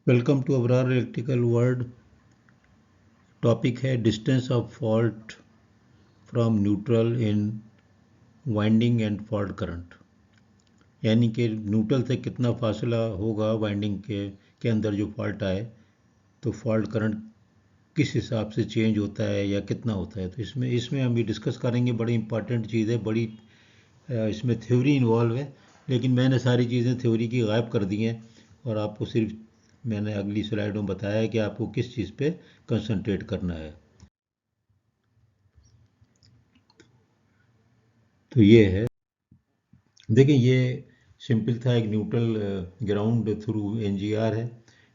Welcome to Abrar electrical world. Topic है distance of fault from neutral in winding and fault current, यानी कि neutral से कितना फासला होगा वाइंडिंग के अंदर जो फॉल्ट आए तो फॉल्ट करंट किस हिसाब से चेंज होता है या कितना होता है। तो इसमें हम ये डिस्कस करेंगे। बड़ी इंपॉर्टेंट चीज़ है, बड़ी इसमें थ्योरी इन्वॉल्व है, लेकिन मैंने सारी चीज़ें थ्योरी की गायब कर दी हैं और आपको सिर्फ मैंने अगली स्लाइड में बताया है कि आपको किस चीज़ पे कंसंट्रेट करना है। तो ये है, देखिए ये सिंपल था, एक न्यूट्रल ग्राउंड थ्रू एनजीआर है।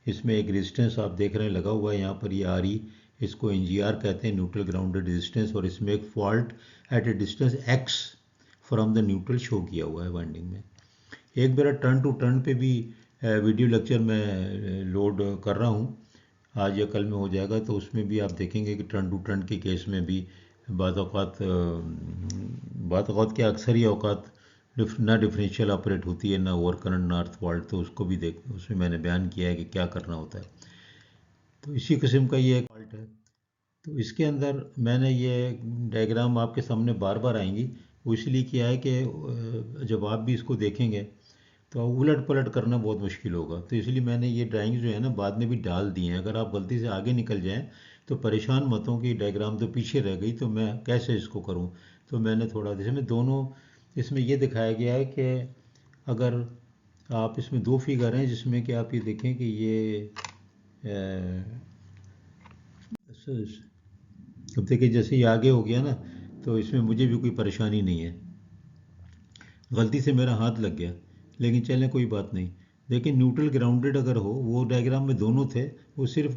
इसमें एक रेजिस्टेंस आप देख रहे हैं लगा हुआ है यहाँ पर, ये आर ई, इसको एनजीआर कहते हैं, न्यूट्रल ग्राउंडेड रेजिस्टेंस। और इसमें एक fault at a distance x from the neutral show किया हुआ है वाइंडिंग में। एक मेरा टर्न टू टर्न पे भी वीडियो लेक्चर में लोड कर रहा हूँ, आज या कल में हो जाएगा। तो उसमें भी आप देखेंगे कि टर्न टू टर्न के केस में भी बात औक़ात क्या, अक्सर ही औक़ात ना डिफरेंशियल ऑपरेट होती है, ना ओवर करंट, ना अर्थ फॉल्ट। तो उसको भी उसमें मैंने बयान किया है कि क्या करना होता है। तो इसी किस्म का ये एक फॉल्ट है। तो इसके अंदर मैंने ये डायग्राम आपके सामने बार बार आएंगी, वो इसलिए किया है कि जब आप भी इसको देखेंगे तो उलट पलट करना बहुत मुश्किल होगा। तो इसलिए मैंने ये ड्राइंग जो है ना बाद में भी डाल दी हैं। अगर आप गलती से आगे निकल जाएं तो परेशान मत हो कि डायग्राम तो पीछे रह गई, तो मैं कैसे इसको करूं। तो मैंने थोड़ा, इसमें दोनों, इसमें ये दिखाया गया है कि अगर आप, इसमें दो फिगर हैं जिसमें कि आप ये देखें कि ये अब देखिए जैसे ये आगे हो गया ना, तो इसमें मुझे भी कोई परेशानी नहीं है, गलती से मेरा हाथ लग गया, लेकिन चलें कोई बात नहीं। लेकिन न्यूट्रल ग्राउंडेड अगर हो, वो डायग्राम में दोनों थे, वो सिर्फ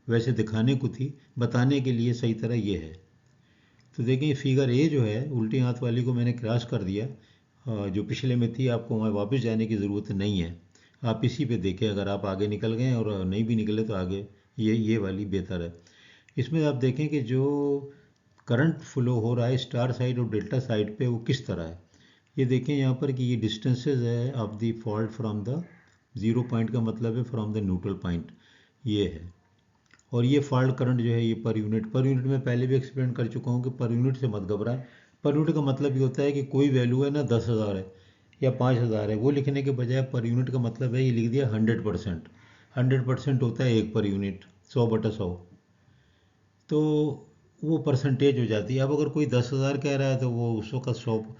वैसे दिखाने को थी, बताने के लिए सही तरह ये है। तो देखें फिगर ए जो है, उल्टी हाथ वाली को मैंने क्रॉस कर दिया, जो पिछले में थी, आपको वहाँ वापस जाने की ज़रूरत नहीं है। आप इसी पे देखें, अगर आप आगे निकल गए और नहीं भी निकले तो आगे ये वाली बेहतर है। इसमें आप देखें कि जो करंट फ्लो हो रहा है स्टार साइड और डेल्टा साइड पे, वो किस तरह है। ये देखें यहाँ पर कि ये डिस्टेंसेस है of the fault from the zero point, का मतलब है फ्रॉम द न्यूट्रल पॉइंट, ये है। और ये फॉल्ट करंट जो है ये पर यूनिट में पहले भी एक्सप्लेन कर चुका हूँ कि पर यूनिट से मत घबराएं। पर यूनिट का मतलब ये होता है कि कोई वैल्यू है ना 10,000 है या 5,000 है, वो लिखने के बजाय पर यूनिट का मतलब है ये लिख दिया 100%। 100% होता है 1 पर यूनिट, 100/100, तो वो परसेंटेज हो जाती है। अब अगर कोई 10,000 कह रहा है तो वो उस वक्त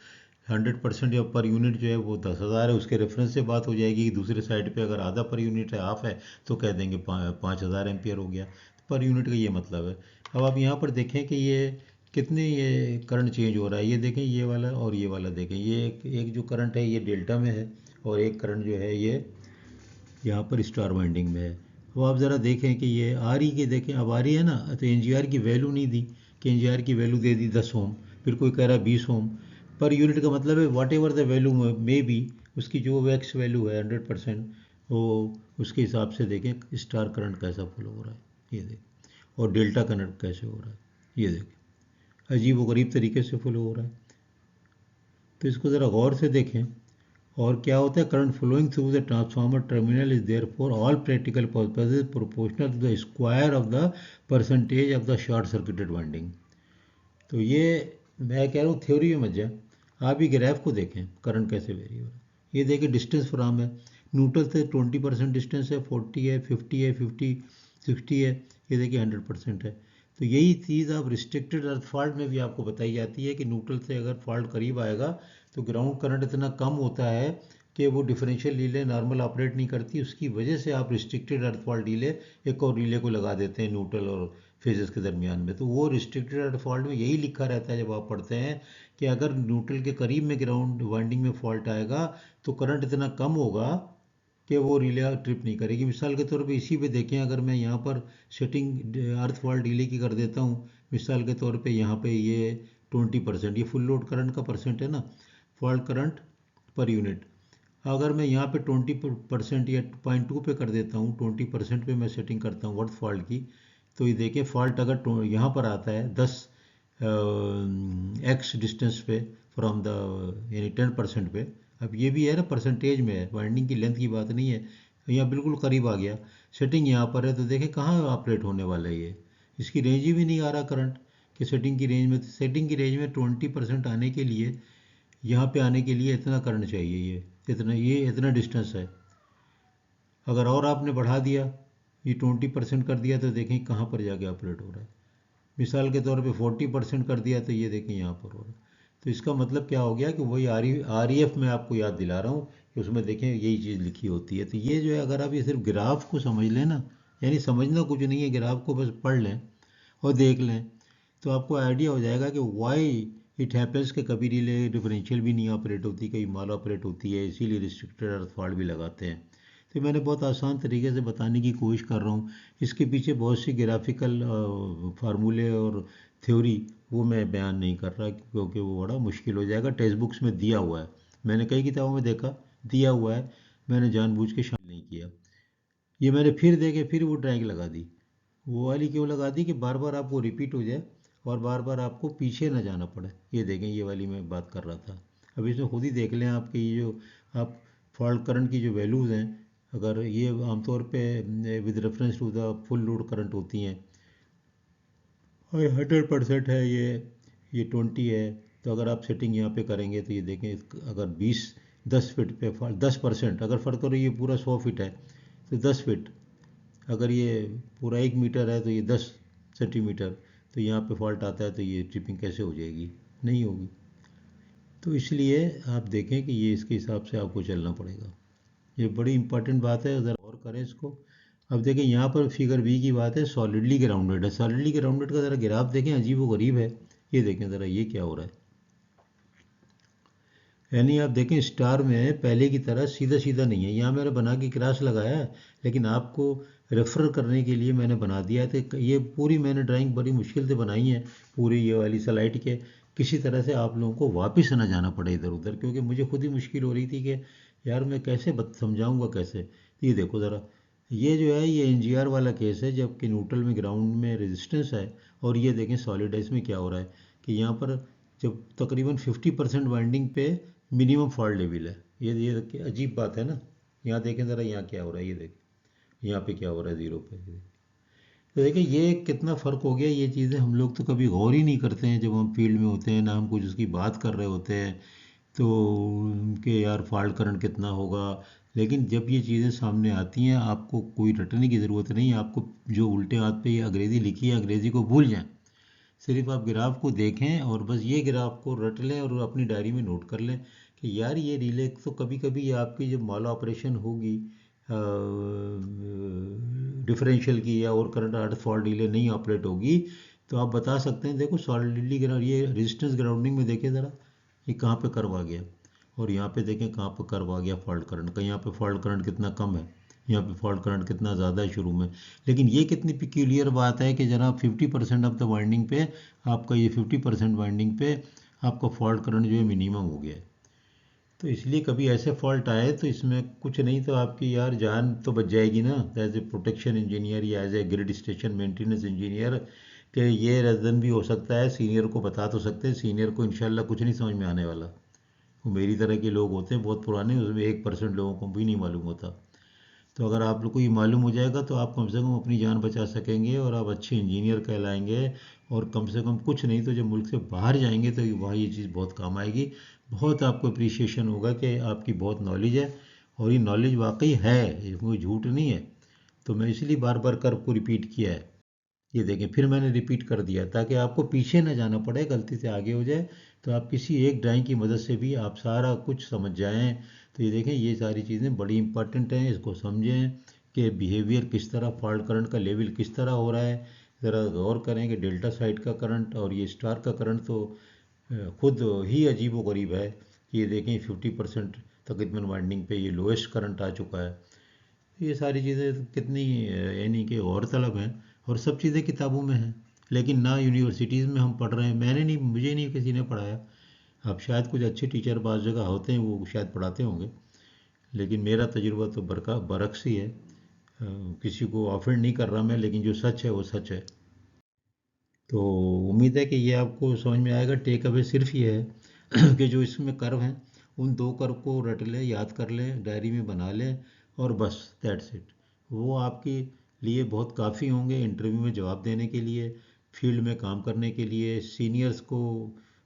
100% या पर यूनिट जो है वो 10,000 है, उसके रेफरेंस से बात हो जाएगी। दूसरे साइड पे अगर आधा पर यूनिट है, हाफ है, तो कह देंगे 5,000 एम्पियर हो गया। पर यूनिट का ये मतलब है। अब आप यहाँ पर देखें कि ये कितने ये करंट चेंज हो रहा है। ये देखें ये वाला और ये वाला देखें, ये एक जो करंट है ये डेल्टा में है और एक करंट जो है ये यहाँ पर स्टार वाइंडिंग में है। तो आप ज़रा देखें कि ये आर ई के देखें, अब आर ई है ना, तो एन जी आर की वैल्यू नहीं दी, कि एन जी आर की वैल्यू दे दी 10 ओम, फिर कोई कह रहा है 20 ओम। पर यूनिट का मतलब है whatever the value may be, उसकी जो एक्स वैल्यू है 100%, वो उसके हिसाब से देखें स्टार करंट कैसा फ्लो हो रहा है, ये देखें, और डेल्टा करंट कैसे हो रहा है, ये देखें, अजीब व गरीब तरीके से फ्लो हो रहा है। तो इसको ज़रा गौर से देखें। और क्या होता है, current flowing through the transformer terminal is there for all practical purposes proportional to the square of the percentage of the short circuited winding. तो ये मैं कह रहा हूँ थ्योरी में मत जाए, आप ही ग्राफ को देखें करंट कैसे वेरी हो रहा है। ये देखिए डिस्टेंस फ्राम है, न्यूट्रल से 20% डिस्टेंस है, 40 है, 50 है, 60 है, ये देखिए 100% है। तो यही चीज़ आप रिस्ट्रिक्टेड अर्थ फॉल्ट में भी आपको बताई जाती है कि न्यूट्रल से अगर फॉल्ट करीब आएगा तो ग्राउंड करंट इतना कम होता है कि वो डिफरेंशियल रिले नॉर्मल ऑपरेट नहीं करती। उसकी वजह से आप रिस्ट्रिक्टेड अर्थ फॉल्ट रिले, एक और रिले को लगा देते हैं न्यूट्रल और फेजेस के दरमियान में। तो वो रिस्ट्रिक्टेड अर्थ फॉल्ट में यही लिखा रहता है जब आप पढ़ते हैं कि अगर न्यूट्रल के करीब में ग्राउंड वाइंडिंग में फॉल्ट आएगा तो करंट इतना कम होगा कि वो रिले ट्रिप नहीं करेगी। मिसाल के तौर पे इसी पे देखें, अगर मैं यहाँ पर सेटिंग अर्थ फॉल्ट रिले की कर देता हूँ, मिसाल के तौर पे यहाँ पे ये 20%, ये फुल लोड करंट का परसेंट है ना, फॉल्ट करंट पर यूनिट। अगर मैं यहाँ पे 20% या 0.2 पे कर देता हूँ, 20% पे मैं सेटिंग करता हूँ वर्थ फॉल्ट की, तो ये देखिए फॉल्ट अगर यहाँ पर आता है 10 एक्स डिस्टेंस पे फ्रॉम द, यानी 10% पे। अब ये भी है ना परसेंटेज में है, वाइंडिंग की लेंथ की बात नहीं है, यहाँ बिल्कुल करीब आ गया, सेटिंग यहाँ पर है, तो देखें कहाँ ऑपरेट होने वाला है ये, इसकी रेंज ही भी नहीं आ रहा करंट कि सेटिंग की रेंज में। सेटिंग की रेंज में 20% आने के लिए, यहाँ पे आने के लिए इतना करंट चाहिए, ये इतना डिस्टेंस है। अगर और आपने बढ़ा दिया, ये 20% कर दिया, तो देखें कहाँ पर जाके ऑपरेट हो रहा है। मिसाल के तौर पे 40% कर दिया, तो ये देखें यहाँ पर हो रहा है। तो इसका मतलब क्या हो गया कि वही आर ई एफ में आपको याद दिला रहा हूँ कि उसमें देखें यही चीज़ लिखी होती है। तो ये जो है, अगर आप ये सिर्फ ग्राफ को समझ लें ना, यानी समझना कुछ नहीं है, ग्राफ को बस पढ़ लें और देख लें, तो आपको आइडिया हो जाएगा कि वाई इट हैपन्स कि कभी रिले डिफरेंशियल भी नहीं ऑपरेट होती, कहीं माल ऑपरेट होती है, इसीलिए रिस्ट्रिक्टेड अर्थ फॉल्ट भी लगाते हैं। तो मैंने बहुत आसान तरीके से बताने की कोशिश कर रहा हूँ। इसके पीछे बहुत सी ग्राफिकल फार्मूले और थ्योरी वो मैं बयान नहीं कर रहा, क्योंकि वो बड़ा मुश्किल हो जाएगा। टेक्स्ट बुक्स में दिया हुआ है, मैंने कई किताबों में देखा दिया हुआ है, मैंने जानबूझ के शामिल नहीं किया। ये मैंने फिर देखे, फिर वो ड्राइंग लगा दी। वो वाली क्यों लगा दी कि बार बार आपको रिपीट हो जाए और बार बार आपको पीछे ना जाना पड़े। ये देखें, ये वाली मैं बात कर रहा था। अब इसमें खुद ही देख लें आपके ये जो आप फॉल्ट करंट की जो वैल्यूज़ हैं, अगर ये आमतौर पे with reference to the full load current होती हैं, और 100% है ये 20 है, तो अगर आप सेटिंग यहाँ पे करेंगे तो ये देखें, अगर 10 फीट पे 10%, अगर फ़र्क करो ये पूरा 100 फीट है तो 10 फीट, अगर ये पूरा 1 मीटर है तो ये 10 सेंटीमीटर, तो यहाँ पे फॉल्ट आता है, तो ये ट्रिपिंग कैसे हो जाएगी, नहीं होगी। तो इसलिए आप देखें कि ये इसके हिसाब से आपको चलना पड़ेगा। ये बड़ी इंपॉर्टेंट बात है, ज़रा और करें इसको। अब देखें यहाँ पर फिगर बी की बात है, सॉलिडली ग्राउंडेड है। सॉलिडली ग्राउंडेड का ज़रा ग्राफ देखें, अजीब व गरीब है। ये देखें ज़रा, ये क्या हो रहा है, यानी आप देखें स्टार में पहले की तरह सीधा सीधा नहीं है। यहाँ मैंने बना के क्रॉस लगाया है, लेकिन आपको रेफर करने के लिए मैंने बना दिया है। तो ये पूरी मैंने ड्राइंग बड़ी मुश्किल से बनाई है, पूरी ये वाली स्लाइड के, किसी तरह से आप लोगों को वापस ना जाना पड़े इधर उधर, क्योंकि मुझे खुद ही मुश्किल हो रही थी कि यार मैं कैसे समझाऊँगा कैसे। ये देखो ज़रा, ये जो है ये एनजीआर वाला केस है, जबकि न्यूट्रल में ग्राउंड में रेजिस्टेंस है। और ये देखें सॉलिड है, इसमें क्या हो रहा है कि यहाँ पर जब तकरीबन 50% वाइंडिंग पे मिनिमम फॉल्ट लेवल है। ये अजीब बात है ना। यहाँ देखें ज़रा, यहाँ क्या हो रहा है, ये देखें यहाँ पे क्या हो रहा है, ज़ीरो पे। तो देखिए ये कितना फ़र्क हो गया। ये चीज़ें हम लोग तो कभी गौर ही नहीं करते हैं, जब हम फील्ड में होते हैं ना, हम कुछ उसकी बात कर रहे होते हैं तो कि यार फॉल्ट करंट कितना होगा। लेकिन जब ये चीज़ें सामने आती हैं, आपको कोई रटने की ज़रूरत नहीं है। आपको जो उल्टे हाथ पे ये अंग्रेज़ी लिखी है, अंग्रेज़ी को भूल जाएं, सिर्फ आप ग्राफ को देखें और बस ये ग्राफ को रट लें और अपनी डायरी में नोट कर लें कि यार ये रिले तो कभी कभी आपकी जब माल ऑपरेशन होगी डिफरेंशियल की या और करंट अर्थ फॉल्ट रिले नहीं ऑपरेट होगी, तो आप बता सकते हैं देखो सॉलिडली ग्राउंड, ये रेजिस्टेंस ग्राउंडिंग में देखें ज़रा, ये कहाँ पे कर्व आ गया, और यहाँ पे देखें कहाँ पे कर्व आ गया फॉल्ट करंट का। यहाँ पे फॉल्ट करंट कितना कम है, यहाँ पे फॉल्ट करंट कितना ज़्यादा है शुरू में। लेकिन ये कितनी पिक्यूलियर बात है कि जनाब 50% ऑफ द वाइंडिंग पे आपका ये 50% वाइंडिंग पे आपका फॉल्ट करंट जो है मिनिमम हो गया है। तो इसलिए कभी ऐसे फॉल्ट आए तो इसमें कुछ नहीं तो आपकी यार जान तो बच जाएगी ना, एज ए प्रोटेक्शन इंजीनियर या as a grid station maintenance engineer, कि ये रीज़न भी हो सकता है। सीनियर को बता तो सकते हैं, सीनियर को इंशाल्लाह कुछ नहीं समझ में आने वाला। वो मेरी तरह के लोग होते हैं बहुत पुराने, उसमें 1% लोगों को भी नहीं मालूम होता। तो अगर आप लोग को ये मालूम हो जाएगा तो आप कम से कम अपनी जान बचा सकेंगे और आप अच्छे इंजीनियर कहलाएंगे। और कम से कम कुछ नहीं तो जब मुल्क से बाहर जाएंगे तो वहाँ ये चीज़ बहुत काम आएगी। बहुत आपको अप्रिसिएशन होगा कि आपकी बहुत नॉलेज है, और ये नॉलेज वाकई है, ये कोई झूठ नहीं है। तो मैं इसलिए बार बार कर को रिपीट किया है। ये देखें फिर मैंने रिपीट कर दिया ताकि आपको पीछे ना जाना पड़े, गलती से आगे हो जाए तो आप किसी एक ड्राइंग की मदद से भी आप सारा कुछ समझ जाएं। तो ये देखें ये सारी चीज़ें बड़ी इंपॉर्टेंट हैं, इसको समझें कि बिहेवियर किस तरह, फॉल्ट करंट का लेवल किस तरह हो रहा है। ज़रा गौर करें कि डेल्टा साइड का करंट और ये स्टार का करंट तो खुद ही अजीब व गरीब है। ये देखें 50% तकरीबन वाइंडिंग पे ये लोएस्ट करंट आ चुका है। ये सारी चीज़ें कितनी यानी कि और तलब हैं, और सब चीज़ें किताबों में हैं, लेकिन ना यूनिवर्सिटीज़ में हम पढ़ रहे हैं। मैंने नहीं, मुझे नहीं किसी ने पढ़ाया। अब शायद कुछ अच्छे टीचर बाज़ जगह होते हैं, वो शायद पढ़ाते होंगे, लेकिन मेरा तजुर्बा तो बरक्स ही है। किसी को ऑफेंड नहीं कर रहा मैं, लेकिन जो सच है वो सच है। तो उम्मीद है कि ये आपको समझ में आएगा। टेक अवे सिर्फ ये है कि जो इसमें कर्व हैं, उन दो कर्व को रट लें, याद कर लें, डायरी में बना लें, और बस दैट्स इट। वो आपके लिए बहुत काफ़ी होंगे इंटरव्यू में जवाब देने के लिए, फील्ड में काम करने के लिए, सीनियर्स को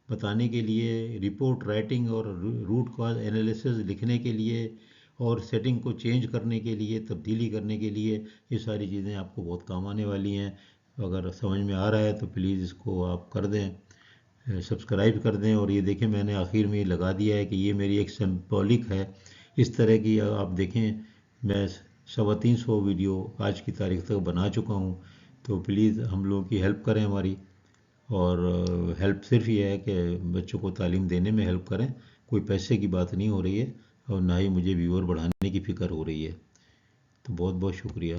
बताने के लिए, रिपोर्ट राइटिंग और रूट कॉज एनालिसिस लिखने के लिए, और सेटिंग को चेंज करने के लिए, तब्दीली करने के लिए। ये सारी चीज़ें आपको बहुत काम आने वाली हैं। अगर समझ में आ रहा है तो प्लीज़ इसको आप कर दें, सब्सक्राइब कर दें। और ये देखें, मैंने आखिर में ये लगा दिया है कि ये मेरी एक सिंबॉलिक है। इस तरह की आप देखें, मैं 350 वीडियो आज की तारीख तक बना चुका हूँ। तो प्लीज़ हम लोगों की हेल्प करें हमारी। और हेल्प सिर्फ ये है कि बच्चों को तालीम देने में हेल्प करें। कोई पैसे की बात नहीं हो रही है, और ना ही मुझे व्यूअर बढ़ाने की फ़िक्र हो रही है। तो बहुत बहुत शुक्रिया।